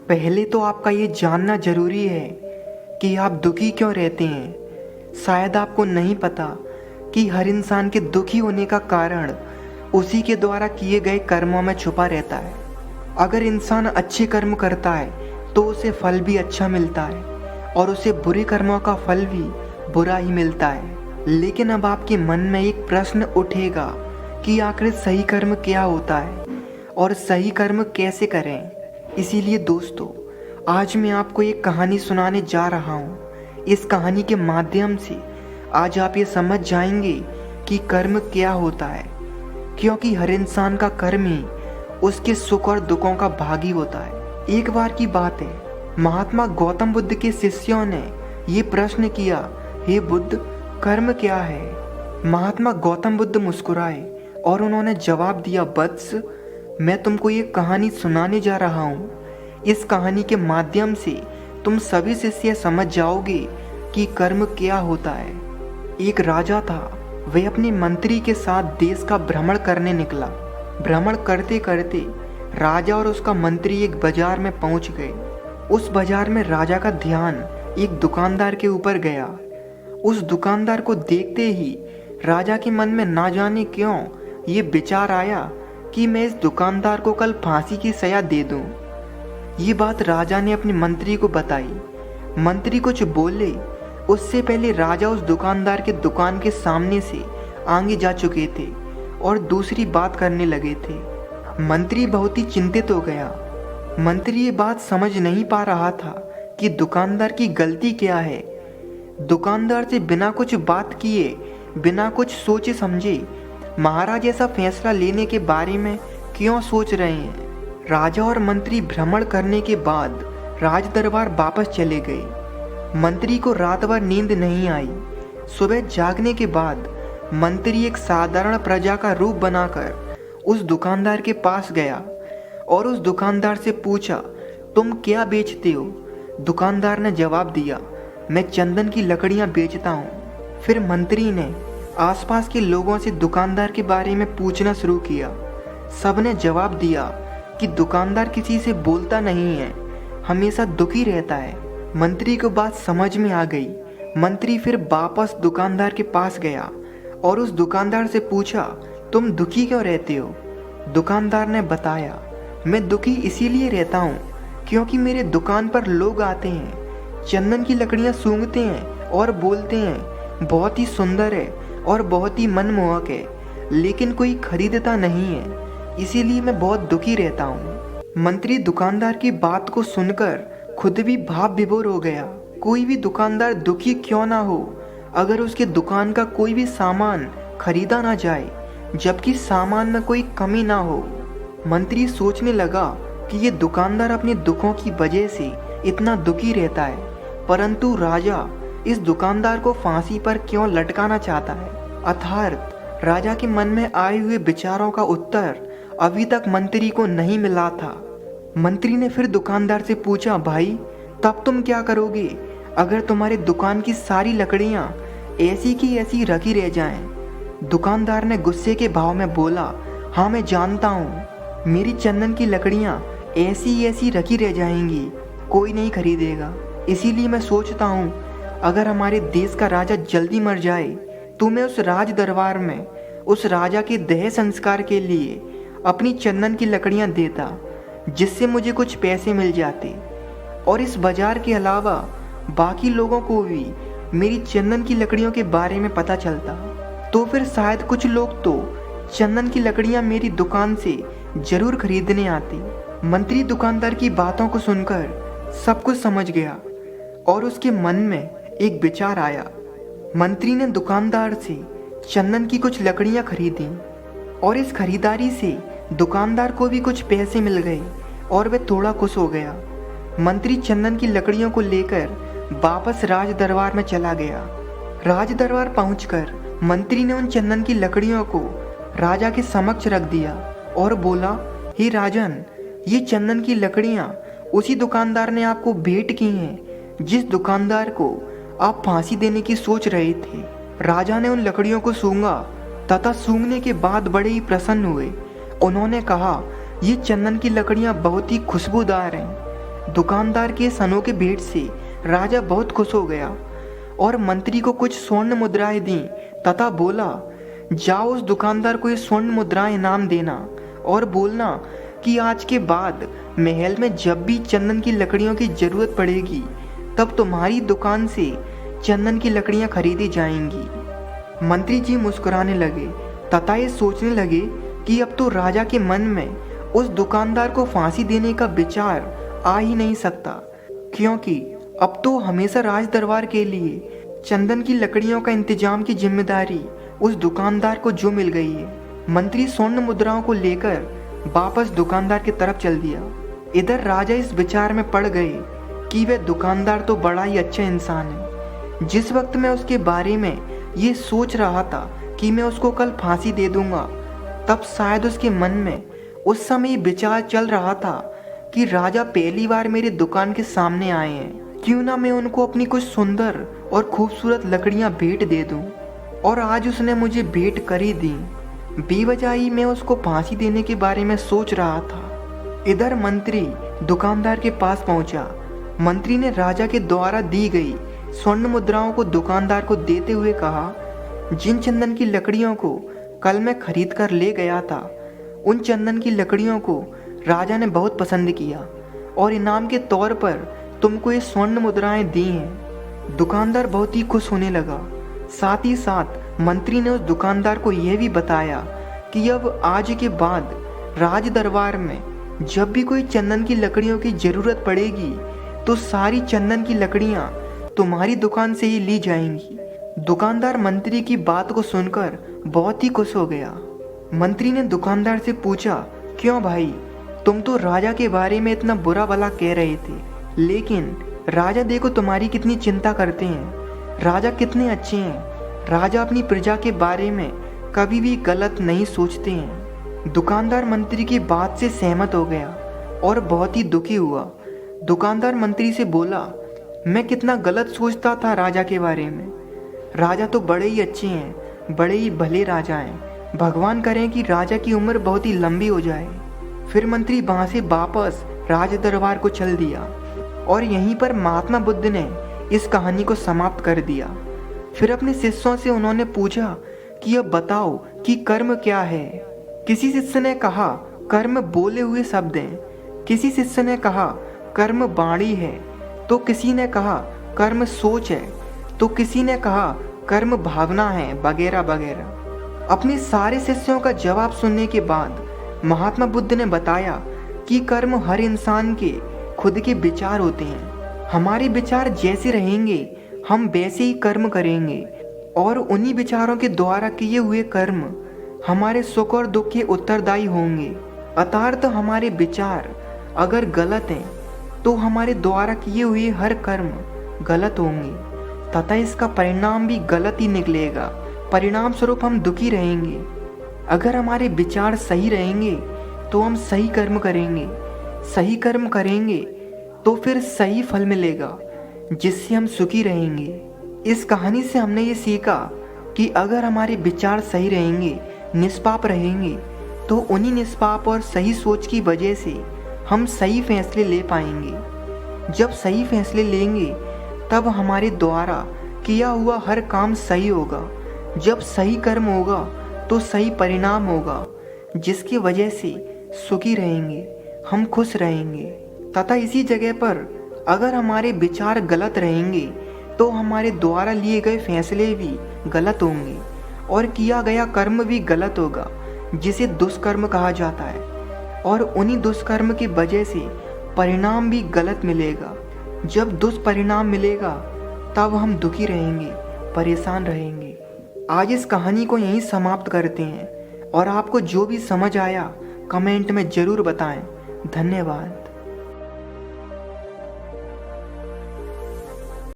पहले तो आपका ये जानना ज़रूरी है कि आप दुखी क्यों रहते हैं। शायद आपको नहीं पता कि हर इंसान के दुखी होने का कारण उसी के द्वारा किए गए कर्मों में छुपा रहता है। अगर इंसान अच्छे कर्म करता है तो उसे फल भी अच्छा मिलता है और उसे बुरे कर्मों का फल भी बुरा ही मिलता है। लेकिन अब आपके मन में एक प्रश्न उठेगा कि आखिर सही कर्म क्या होता है और सही कर्म कैसे करें। इसीलिए दोस्तों, आज मैं आपको एक कहानी सुनाने जा रहा हूँ। इस कहानी के माध्यम से आज आप ये समझ जाएंगे कि कर्म क्या होता है, क्योंकि हर इंसान का कर्म ही उसके सुख और दुखों का भागी होता है। एक बार की बात है, महात्मा गौतम बुद्ध के शिष्यों ने ये प्रश्न किया, हे बुद्ध, कर्म क्या है। महात्मा गौतम बुद्ध मुस्कुराए और उन्होंने जवाब दिया, वत्स, मैं तुमको ये कहानी सुनाने जा रहा हूँ। इस कहानी के माध्यम से तुम सभी शिष्य समझ जाओगे कि कर्म क्या होता है। एक राजा था, वह अपने मंत्री के साथ देश का भ्रमण करने निकला। भ्रमण करते करते राजा और उसका मंत्री एक बाजार में पहुंच गए। उस बाजार में राजा का ध्यान एक दुकानदार के ऊपर गया। उस दुकानदार को देखते ही राजा के मन में ना जाने क्यों ये विचार आया कि मैं इस दुकानदार को कल फांसी की सजा दे दूं। ये बात राजा ने अपने मंत्री को बताई। मंत्री कुछ बोले उससे पहले राजा उस दुकानदार के दुकान के सामने से आगे जा चुके थे और दूसरी बात करने लगे थे। मंत्री बहुत ही चिंतित हो गया। मंत्री ये बात समझ नहीं पा रहा था कि दुकानदार की गलती क्या है। दुकानदार से बिना कुछ बात किए, बिना कुछ सोचे समझे महाराज ऐसा फैसला लेने के बारे में क्यों सोच रहे हैं। राजा और मंत्री भ्रमण करने के बाद राज दरबार वापस चले गए। मंत्री को रात भर नींद नहीं आई। सुबह जागने के बाद मंत्री एक साधारण प्रजा का रूप बनाकर उस दुकानदार के पास गया और उस दुकानदार से पूछा, तुम क्या बेचते हो। दुकानदार ने जवाब दिया, मैं चंदन की लकड़ियां बेचता हूँ। फिर मंत्री ने आसपास के लोगों से दुकानदार के बारे में पूछना शुरू किया। सबने जवाब दिया कि दुकानदार किसी से बोलता नहीं है, हमेशा दुखी रहता है। मंत्री को बात समझ में आ गई। मंत्री फिर वापस दुकानदार के पास गया और उस दुकानदार से पूछा, तुम दुखी क्यों रहते हो। दुकानदार ने बताया, मैं दुखी इसीलिए रहता हूँ क्योंकि मेरे दुकान पर लोग आते हैं, चंदन की लकड़ियाँ सूंघते हैं और बोलते हैं बहुत ही सुंदर है और बहुत ही मनमोहक है, लेकिन कोई खरीदता नहीं है, इसीलिए मैं बहुत दुखी रहता हूँ। मंत्री दुकानदार की बात को सुनकर खुद भी भाव विभोर हो गया। कोई भी दुकानदार दुखी क्यों ना हो अगर उसके दुकान का कोई भी सामान खरीदा ना जाए, जबकि सामान में कोई कमी ना हो। मंत्री सोचने लगा कि ये दुकानदार अपने दुखों की वजह से इतना दुखी रहता है, परंतु राजा इस दुकानदार को फांसी पर क्यों लटकाना चाहता है। अर्थात राजा के मन में आए हुए विचारों का उत्तर अभी तक मंत्री को नहीं मिला था। मंत्री ने फिर दुकानदार से पूछा, भाई, तब तुम क्या करोगे अगर तुम्हारे दुकान की सारी लकड़ियां ऐसी की ऐसी रखी रह जाएं। दुकानदार ने गुस्से के भाव में बोला, हाँ मैं जानता हूँ, मेरी चंदन की लकड़ियां ऐसी ऐसी रखी रह जाएंगी, कोई नहीं खरीदेगा। इसीलिए मैं सोचता हूँ अगर हमारे देश का राजा जल्दी मर जाए तो मैं उस राज दरबार में उस राजा के देह संस्कार के लिए अपनी चंदन की लकड़ियां देता, जिससे मुझे कुछ पैसे मिल जाते और इस बाजार के अलावा बाकी लोगों को भी मेरी चंदन की लकड़ियों के बारे में पता चलता। तो फिर शायद कुछ लोग तो चंदन की लकड़ियां मेरी दुकान से जरूर खरीदने आते। मंत्री दुकानदार की बातों को सुनकर सब कुछ समझ गया और उसके मन में एक विचार आया। मंत्री ने दुकानदार से चंदन की कुछ लकड़ियां खरीदी और इस खरीदारी से दुकानदार को भी कुछ पैसे मिल गए और वह थोड़ा खुश हो गया। मंत्री चंदन की लकड़ियों को लेकर वापस राज दरबार में चला गया। राज दरबार पहुंचकर मंत्री ने उन चंदन की लकड़ियों को राजा के समक्ष रख दिया और बोला, हे राजन, ये चंदन की लकड़ियां उसी दुकानदार ने आपको भेंट की हैं जिस दुकानदार को आप फांसी देने की सोच रहे थे। राजा ने उन लकड़ियों को सूंघा तथा सूंघने के बाद बड़े ही प्रसन्न हुए। उन्होंने कहा, ये चंदन की लकड़ियां बहुत ही खुशबूदार हैं, दुकानदार के इस अनोखे भेंट से राजा बहुत खुश हो गया और मंत्री को कुछ स्वर्ण मुद्राएं दी तथा बोला, जाओ उस दुकानदार को ये स्वर्ण मुद्राएं इनाम देना और बोलना कि आज के बाद महल में जब भी चंदन की लकड़ियों की जरूरत पड़ेगी तब तुम्हारी दुकान से चंदन की लकड़ियां खरीदी जाएंगी। मंत्री जी मुस्कुराने लगे तथा ये सोचने लगे कि अब तो राजा के मन में उस दुकानदार को फांसी देने का विचार आ ही नहीं सकता, क्योंकि अब तो हमेशा राज दरबार के लिए चंदन की लकड़ियों का इंतजाम की जिम्मेदारी उस दुकानदार को जो मिल गई है। मंत्री स्वर्ण मुद्राओं को लेकर वापस दुकानदार की तरफ चल दिया। इधर राजा इस विचार में पड़ गए कि वह दुकानदार तो बड़ा ही अच्छा इंसान है। जिस वक्त मैं उसके बारे में ये सोच रहा था कि मैं उसको कल फांसी दे दूंगा, तब शायद उसके मन में उस समय विचार चल रहा था कि राजा पहली बार मेरे दुकान के सामने आए हैं, क्यों ना मैं उनको अपनी कुछ सुंदर और खूबसूरत लकड़ियां भेंट दे दूं। और आज उसने मुझे भेंट कर ही दी। बेवजह ही मैं उसको फांसी देने के बारे में सोच रहा था। इधर मंत्री दुकानदार के पास पहुंचा। मंत्री ने राजा के द्वारा दी गई स्वर्ण मुद्राओं को दुकानदार को देते हुए कहा, जिन चंदन की लकड़ियों को कल मैं खरीद कर ले गया था, उन चंदन की लकड़ियों को राजा ने बहुत पसंद किया और इनाम के तौर पर तुमको ये स्वर्ण मुद्राएं दी हैं। दुकानदार बहुत ही खुश होने लगा। साथ ही साथ मंत्री ने उस दुकानदार को यह भी बताया कि अब आज के बाद राज दरबार में जब भी कोई चंदन की लकड़ियों की जरूरत पड़ेगी तो सारी चंदन की लकड़ियां तुम्हारी दुकान से ही ली जाएंगी। दुकानदार मंत्री की बात को सुनकर बहुत ही खुश हो गया। मंत्री ने दुकानदार से पूछा, क्यों भाई, तुम तो राजा के बारे में इतना बुरा भला कह रहे थे, लेकिन राजा देखो तुम्हारी कितनी चिंता करते हैं, राजा कितने अच्छे हैं, राजा अपनी प्रजा के बारे में कभी भी गलत नहीं सोचते हैं। दुकानदार मंत्री की बात से सहमत हो गया और बहुत ही दुखी हुआ। दुकानदार मंत्री से बोला, मैं कितना गलत सोचता था राजा के बारे में, राजा तो बड़े ही अच्छे हैं, बड़े ही भले राजा हैं, भगवान करें कि राजा की उम्र बहुत ही लंबी हो जाए। फिर मंत्री वहाँ से वापस राज दरबार को चल दिया और यहीं पर महात्मा बुद्ध ने इस कहानी को समाप्त कर दिया। फिर अपने शिष्यों से उन्होंने पूछा कि अब बताओ कि कर्म क्या है। किसी शिष्य ने कहा, कर्म बोले हुए शब्द हैं। किसी शिष्य ने कहा, कर्म वाणी है। तो किसी ने कहा, कर्म सोच है। तो किसी ने कहा, कर्म भावना है, वगैरह वगैरह। अपने सारे शिष्यों का जवाब सुनने के बाद महात्मा बुद्ध ने बताया कि कर्म हर इंसान के खुद के विचार होते हैं। हमारे विचार जैसे रहेंगे हम वैसे ही कर्म करेंगे और उन्हीं विचारों के द्वारा किए हुए कर्म हमारे सुख और दुख के उत्तरदायी होंगे। अर्थात हमारे विचार अगर गलत हैं तो हमारे द्वारा किए हुए हर कर्म गलत होंगे तथा इसका परिणाम भी गलत ही निकलेगा। परिणाम स्वरूप हम दुखी रहेंगे। अगर हमारे विचार सही रहेंगे तो हम सही कर्म करेंगे, सही कर्म करेंगे तो फिर सही फल मिलेगा जिससे हम सुखी रहेंगे। इस कहानी से हमने ये सीखा कि अगर हमारे विचार सही रहेंगे, निष्पाप रहेंगे, तो उन्हीं निष्पाप और सही सोच की वजह से हम सही फैसले ले पाएंगे। जब सही फैसले लेंगे तब हमारे द्वारा किया हुआ हर काम सही होगा। जब सही कर्म होगा तो सही परिणाम होगा जिसकी वजह से सुखी रहेंगे, हम खुश रहेंगे। तथा इसी जगह पर अगर हमारे विचार गलत रहेंगे तो हमारे द्वारा लिए गए फैसले भी गलत होंगे और किया गया कर्म भी गलत होगा जिसे दुष्कर्म कहा जाता है। और उन्हीं दुष्कर्म की वजह से परिणाम भी गलत मिलेगा। जब दुष्परिणाम मिलेगा तब हम दुखी रहेंगे, परेशान रहेंगे। आज इस कहानी को यहीं समाप्त करते हैं और आपको जो भी समझ आया कमेंट में ज़रूर बताएं। धन्यवाद।